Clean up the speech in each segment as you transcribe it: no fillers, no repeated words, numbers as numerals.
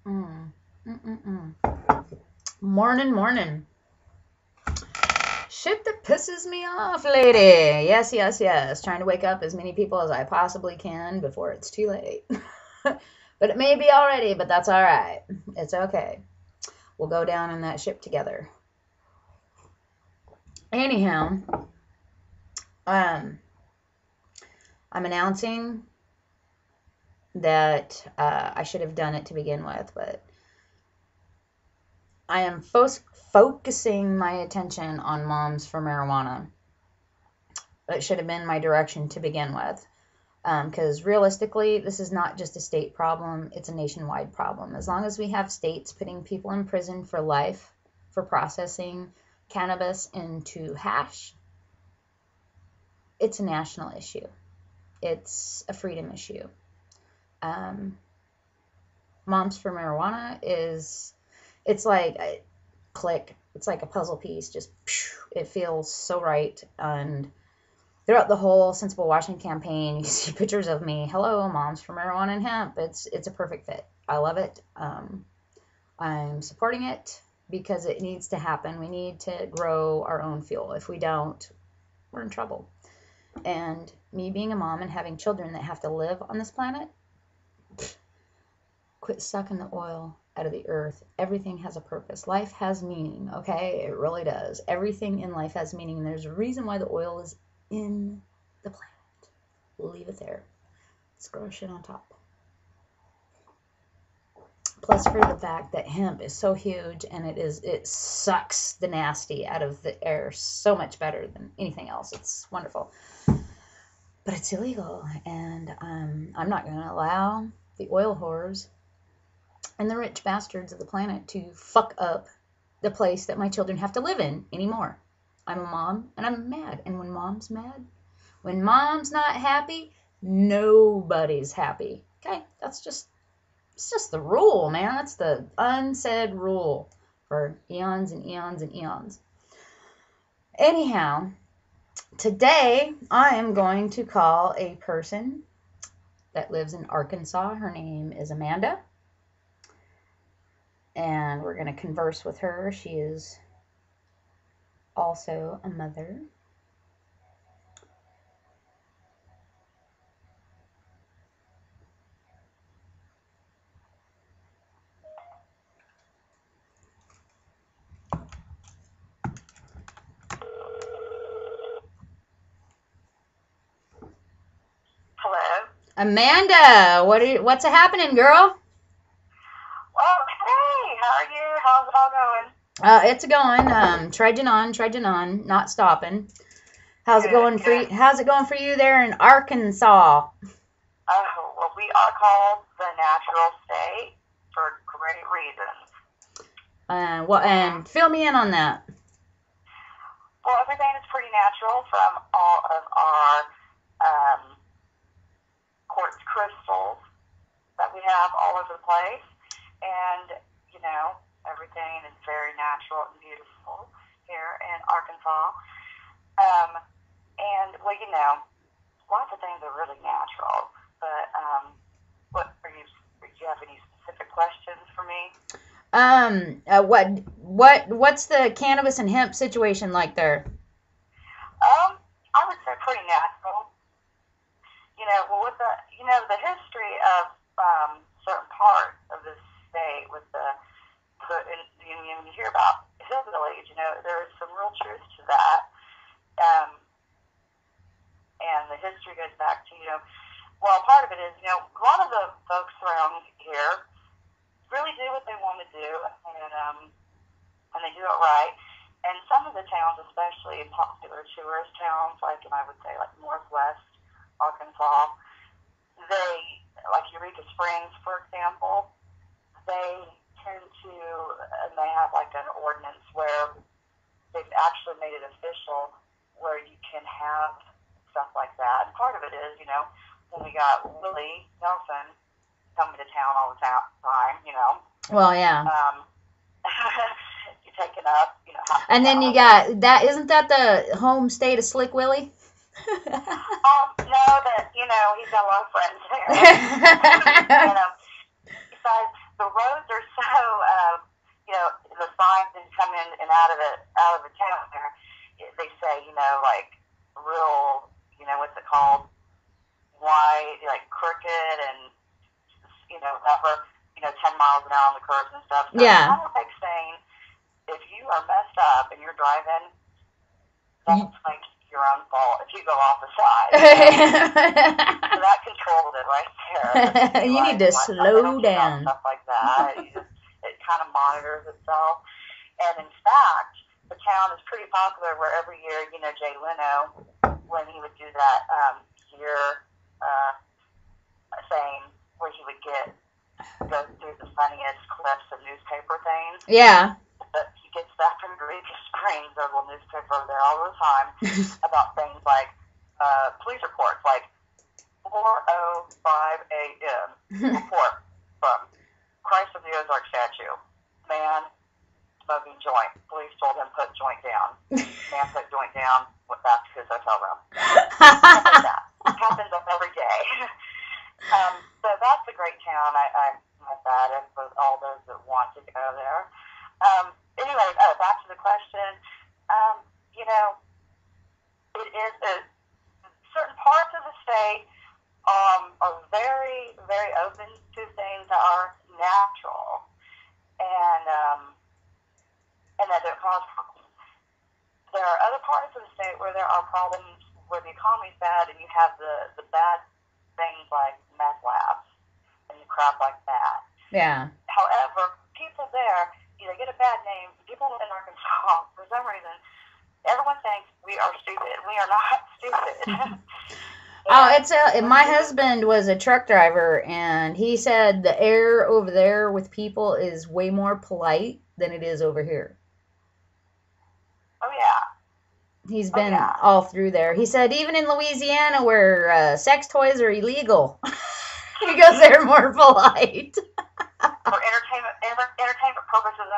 Mm. Morning, morning. Shit that pisses me off, lady. Yes, yes, yes. Trying to wake up as many people as I possibly can before it's too late. But it may be already, but that's all right. It's okay. We'll go down in that ship together. Anyhow, I'm announcing that I should have done it to begin with, but I am focusing my attention on Moms for Marijuana. That should have been my direction to begin with. Because realistically, this is not just a state problem, it's a nationwide problem. As long as we have states putting people in prison for life for processing cannabis into hash, it's a national issue. It's a freedom issue. Moms for Marijuana it's like a click. It's like a puzzle piece. Just, it feels so right. And throughout the whole Sensible Washington campaign, you see pictures of me. Hello, Moms for Marijuana and Hemp. It's a perfect fit. I love it. I'm supporting it because it needs to happen. We need to grow our own fuel. If we don't, we're in trouble. And me being a mom and having children that have to live on this planet, quit sucking the oil out of the earth. Everything has a purpose. Life has meaning, okay? It really does. Everything in life has meaning. And there's a reason why the oil is in the planet. We'll leave it there. Let's grow shit on top. Plus for the fact that hemp is so huge and it sucks the nasty out of the air so much better than anything else. It's wonderful. But it's illegal, and I'm not going to allow the oil whores and the rich bastards of the planet to fuck up the place that my children have to live in anymore. I'm a mom, and I'm mad. And when mom's mad, when mom's not happy, nobody's happy. Okay? It's just the rule, man. That's the unsaid rule for eons and eons and eons. Anyhow, today I am going to call a person that lives in Arkansas. Her name is Amanda. And we're going to converse with her. She is also a mother. Hello? Amanda, what's happening, girl? Well, hey, how are you? How's it all going? It's going. Trudging on, not stopping. How's it going for you there in Arkansas? Well, we are called the natural state for great reasons. And fill me in on that. Well, everything is pretty natural, from all of our quartz crystals that we have all over the place. And, everything is very natural and beautiful here in Arkansas. And, well, lots of things are really natural. But do you have any specific questions for me? What's the cannabis and hemp situation like there? I would say pretty natural. With the history of certain parts of this state, with you hear about hillbillies, there is some real truth to that. And the history goes back to, part of it is, a lot of the folks around here really do what they want to do, and they do it right. And some of the towns, especially popular tourist towns, like Northwest Arkansas, like Eureka Springs, for example, they have like an ordinance where they've actually made it official where you can have stuff like that. And part of it is, when we got Willie Nelson coming to town all the time, Well, yeah. You're taking up, And then you got that. Isn't that the home state of Slick Willie? No, he's got a lot of friends there. Besides, the roads are so, the signs that come in and out of the town there, they say, like real, what's it called, wide, like crooked and, whatever, 10 miles an hour on the curves and stuff. So Yeah. it's kind of like saying, if you are messed up and you're driving, that's like your own fault if you go off the side. So that controls it right there. You need to slow down. Stuff like that. It kind of monitors itself. And in fact, the town is pretty popular where every year, Jay Leno, when he would do that year thing where he would go through the funniest clips of newspaper things. Yeah. But he gets that from Eureka Springs, there's a little newspaper there all the time, about things like police reports, like 4:05 a.m. report from Christ of the Ozark statue. Man smoking joint. Police told him put joint down. Man put joint down, went back to his hotel room. Stuff like that. It happens every day. So that's a great town. I met that with all those that want to go there. Anyway, back to the question. It is certain parts of the state are very, very open to things that are natural and that don't cause problems. There are other parts of the state where there are problems where the economy's bad and you have the bad things like meth labs and crap like that. Yeah. However, people there, they get a bad name. People in Arkansas, for some reason, everyone thinks we are stupid. We are not stupid. My husband was a truck driver, and he said the air over there with people is way more polite than it is over here. Oh, yeah. He's been all through there. He said even in Louisiana where sex toys are illegal, he goes, they're more polite. For entertainment purposes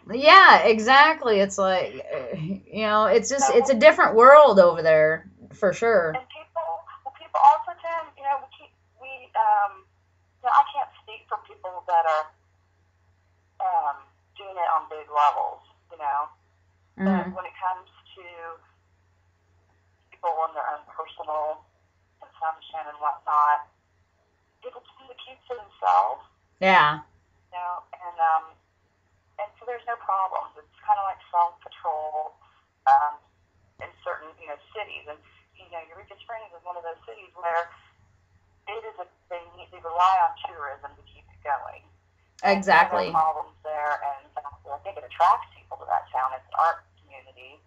only. Yeah, exactly. It's like, it's a different world over there, for sure. And people also tend, I can't speak for people that are doing it on big levels, Mm-hmm. But when it comes to people and their own personal consumption and whatnot, people tend to keep to themselves. Yeah. And so there's no problems. It's kind of like self-patrol in certain, cities. And, Eureka Springs is one of those cities where they rely on tourism to keep it going. Exactly. And there are problems there, and I think it attracts people to that town. It's an art community.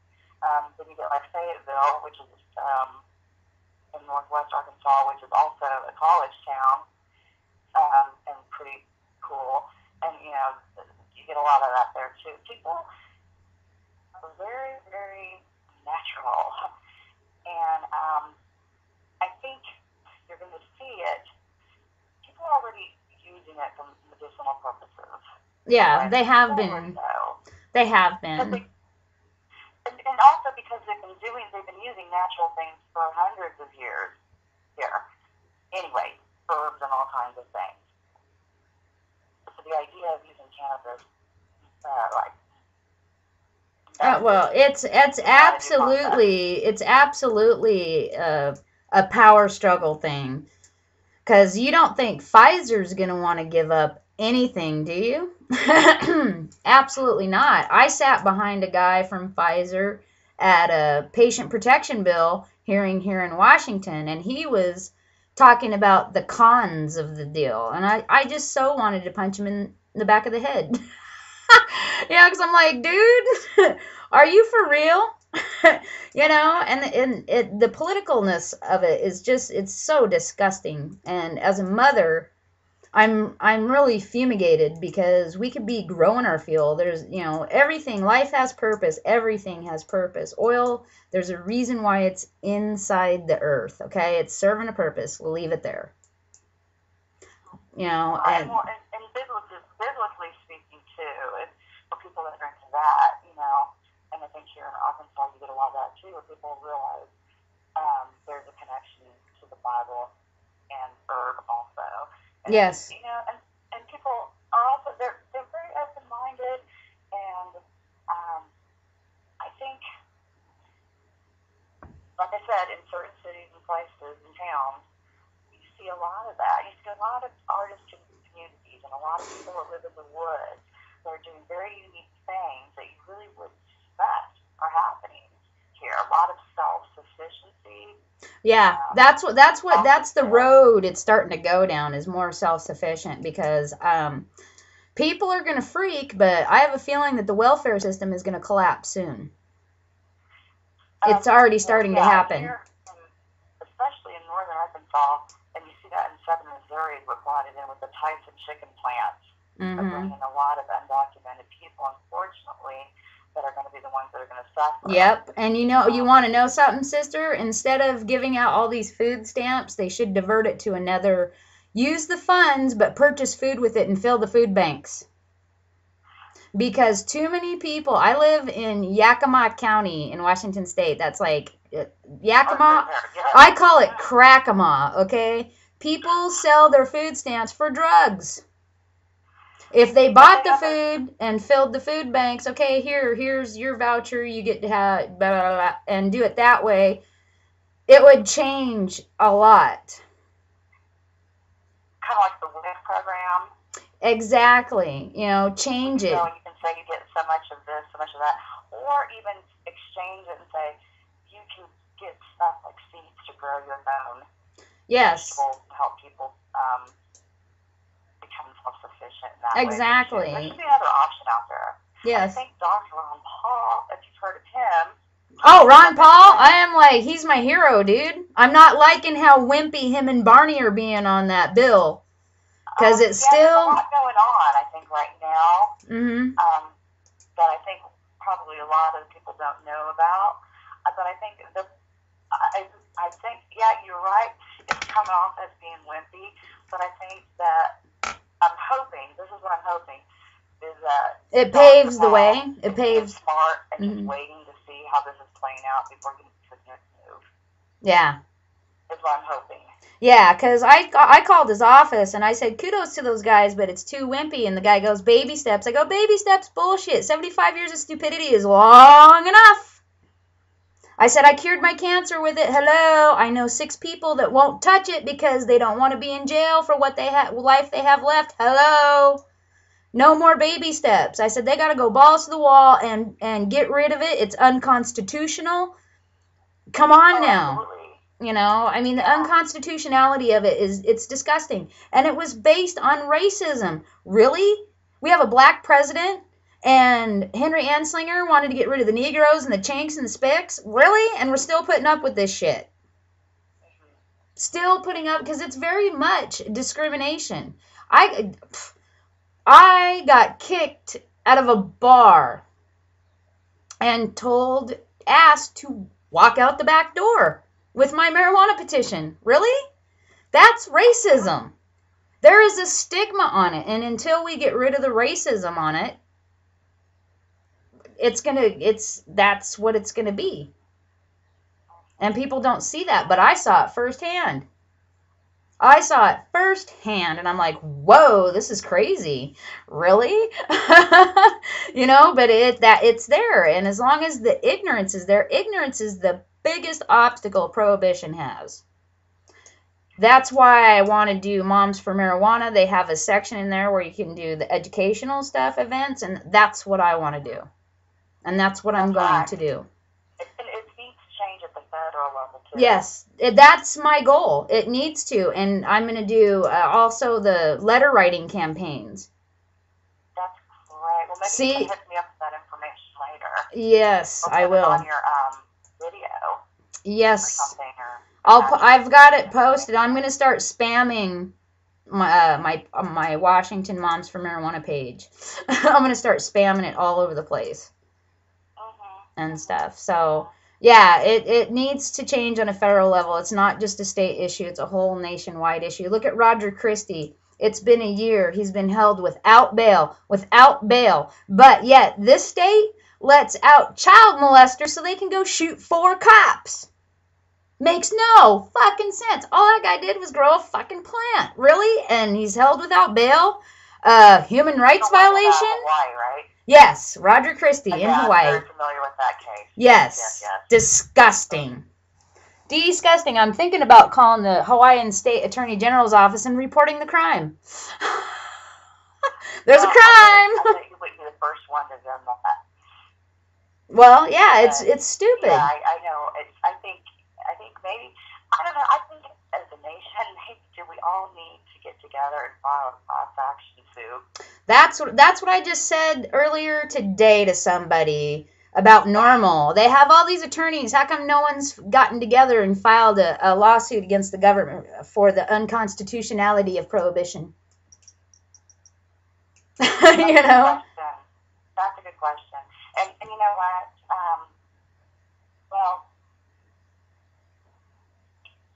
Then you get like Fayetteville, which is in northwest Arkansas, which is also a college town, and pretty cool. And, you get a lot of that there, too. People are very, very natural. And I think you're going to see it. People are already using it for medicinal purposes. Yeah, they have been. They have been. And also because they've been using natural things for hundreds of years here. Anyway, herbs and all kinds of things. So the idea of using cannabis, it's absolutely a power struggle thing. Because you don't think Pfizer's going to want to give up anything, do you? Absolutely not. I sat behind a guy from Pfizer at a patient protection bill hearing here in Washington, and he was talking about the cons of the deal. And I just so wanted to punch him in the back of the head. Because I'm like, dude, are you for real? And the politicalness of it is just, it's so disgusting. And as a mother, I'm really fumigated because we could be growing our field. There's, everything, life has purpose. Everything has purpose. Oil, there's a reason why it's inside the earth, okay? It's serving a purpose. We'll leave it there. And biblically speaking, too, for people that are into that, and I think here in Arkansas you get a lot of that too, where people realize there's a connection to the Bible and herb also. And, yes. And people are also lot of that. You see a lot of artist communities and a lot of people that live in the woods that are doing very unique things that you really wouldn't suspect are happening here. A lot of self-sufficiency. Yeah, that's the road it's starting to go down, is more self-sufficient, because people are going to freak, but I have a feeling that the welfare system is going to collapse soon. It's already starting to happen. Here, especially in northern Arkansas, and you see that in southern Missouri, what brought it in with the Tyson chicken plants. They're bringing a lot of undocumented people, unfortunately, that are going to be the ones that are going to suffer. Yep, and you want to know something, sister? Instead of giving out all these food stamps, they should divert it to another. Use the funds, but purchase food with it and fill the food banks. Because too many people, I live in Yakima County in Washington State. That's like, Yakima, I call it Crackama, okay? People sell their food stamps for drugs. If they bought the food and filled the food banks, okay, here's your voucher, you get to have, blah, blah, blah, and do it that way, it would change a lot. Kind of like the WIC program. Exactly. Change it. You can say you get so much of this, so much of that, or even exchange it and say you can get stuff like seeds to grow your own. Yes. To help people become self-sufficient in that exactly. way. There should be another option out there. Yes. I think Dr. Ron Paul, if you've heard of him. Oh, Ron Paul? I am like, he's my hero, dude. I'm not liking how wimpy him and Barney are being on that bill. Because it's still... There's a lot going on, I think, right now. That I think probably a lot of people don't know about. But I think I think, yeah, you're right. It's coming off as being wimpy. But I think that I'm hoping, this is what I'm hoping, is that... It paves the way. It paves... smart and just waiting to see how this is playing out before he makes his next move. Yeah. Is what I'm hoping. Yeah, because I called his office and I said, kudos to those guys, but it's too wimpy. And the guy goes, baby steps. I go, baby steps, bullshit. 75 years of stupidity is long enough. I said, I cured my cancer with it. Hello. I know 6 people that won't touch it because they don't want to be in jail for what life they have left. Hello. No more baby steps. I said, they got to go balls to the wall and get rid of it. It's unconstitutional. Come on now. Absolutely. I mean, the unconstitutionality of it it's disgusting. And it was based on racism. Really? We have a black president, and Henry Anslinger wanted to get rid of the Negroes and the Chinks and the Spicks? Really? And we're still putting up with this shit. Still putting up, because it's very much discrimination. I got kicked out of a bar and asked to walk out the back door with my marijuana petition. Really? That's racism. There is a stigma on it, and until we get rid of the racism on it, that's what it's gonna be. And people don't see that, but I saw it firsthand. And I'm like, whoa, this is crazy. Really? But it's there, and as long as the ignorance is there, ignorance is the biggest obstacle prohibition has. That's why I want to do Moms for Marijuana. They have a section in there where you can do the educational stuff, events, and that's what I want to do. And that's what I'm going to do. It needs to change at the federal level, too. Yes, that's my goal. It needs to. And I'm going to do also the letter writing campaigns. That's great. Well, maybe you can hit me up with that information later. Yes, I will. On your video. Yes. Or something, I've got it posted. I'm going to start spamming my Washington Moms for Marijuana page. I'm going to start spamming it all over the place. And stuff. So, yeah, it needs to change on a federal level. It's not just a state issue. It's a whole nationwide issue. Look at Roger Christie. It's been a year. He's been held without bail. But yet, this state lets out child molesters so they can go shoot 4 cops. Makes no fucking sense. All that guy did was grow a fucking plant. Really? And he's held without bail? Human rights violation? Hawaii, right? Yes, Roger Christie in Hawaii. I'm very familiar with that case. Yes. Disgusting. Disgusting. I'm thinking about calling the Hawaiian State Attorney General's office and reporting the crime. There's a crime. I bet you wouldn't be the first one to do that. Well, yeah, it's stupid. Yeah, I know. I think maybe, I don't know, I think as a nation, maybe we all need to get together and file a class action suit. That's what I just said earlier today to somebody about normal. They have all these attorneys. How come no one's gotten together and filed a lawsuit against the government for the unconstitutionality of prohibition? You know? That's a good question. And you know what? Well,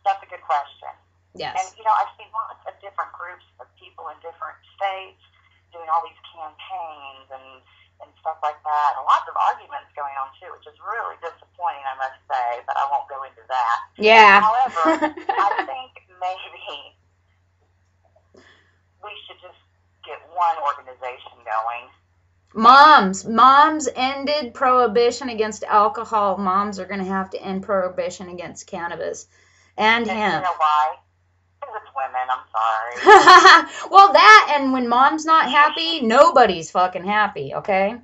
that's a good question. Yes. And, you know, I've seen lots of different groups of people in different states doing all these campaigns and stuff like that. And lots of arguments going on, too, which is really disappointing, I must say, but I won't go into that. Yeah. However, I think maybe we should just get one organization going. Moms ended prohibition against alcohol. Moms are going to have to end prohibition against cannabis and hemp. You know why? Because it's women, I'm sorry. Well, that, and when mom's not happy, nobody's fucking happy, okay?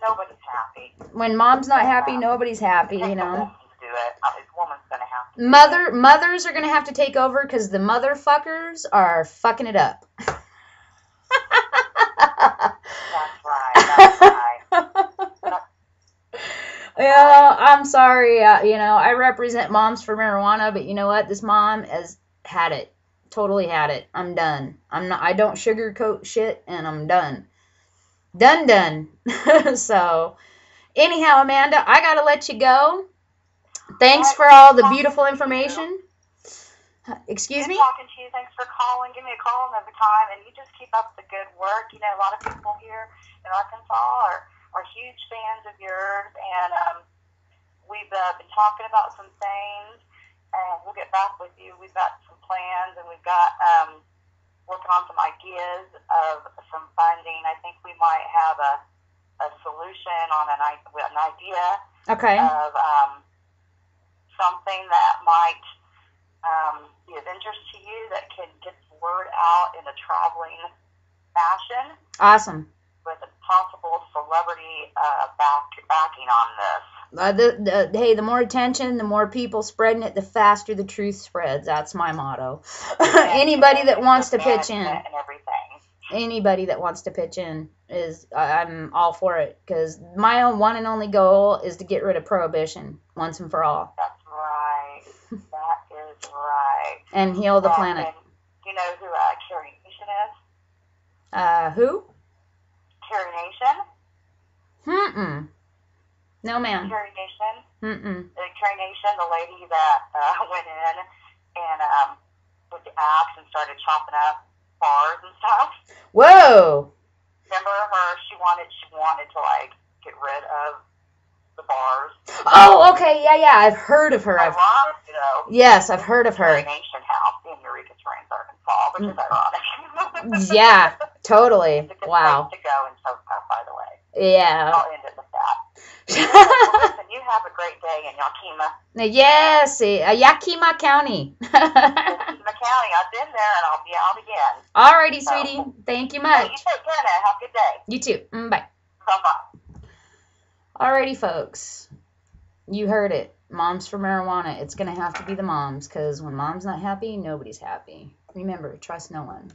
Nobody's happy. When mom's not happy, nobody's happy, you know? Do it. This woman's going to have to Mothers are going to have to take over because the motherfuckers are fucking it up. That's right. Yeah, I'm sorry. You know, I represent Moms for Marijuana, but you know what? This mom has had it. Totally had it. I'm done. I don't sugarcoat shit, and I'm done. Done. So, anyhow, Amanda, I gotta let you go. Thanks for all the beautiful information. Excuse me? Talking to you. Thanks for calling. Give me a call another time, and you just keep up the good work. You know, a lot of people here in Arkansas are huge fans of yours, and we've been talking about some things, and we'll get back with you. We've got some plans, and we've got working on some ideas of some funding. I think we might have a solution on an idea of something that might be of interest to you that can get the word out in a traveling fashion. Awesome. With a possible celebrity backing on this. Hey, the more attention, the more people spreading it, the faster the truth spreads. That's my motto. Anybody that wants to pitch in. And everything. Anybody that wants to pitch in I'm all for it, because my one and only goal is to get rid of prohibition once and for all. That's right. That is right. And heal the planet. And you know who Carrie Nation is? Who? Carrie Nation? No, ma'am. Carrie Nation? Carrie Nation, the lady that went in and with the axe and started chopping up bars and stuff. Whoa! Remember her? She wanted to like get rid of the bars. Oh, okay, yeah. I've heard of her. Ironic, you know. Yes, I've heard of her. Carrie Nation house in Eureka Springs, Arkansas, which is ironic. Yeah, totally. It's a good Wow. place to go in SoCal, by the way. Yeah. I'll end it with that. Listen, you have a great day in Yakima. Yes, Yakima County. Yakima County. I've been there, and I'll be out again. Alrighty, sweetie. Thank you much. You take care now. Have a good day. You too. Bye. Bye-bye. Alrighty, folks. You heard it. Moms for Marijuana. It's going to have to be the moms, because when mom's not happy, nobody's happy. Remember, trust no one.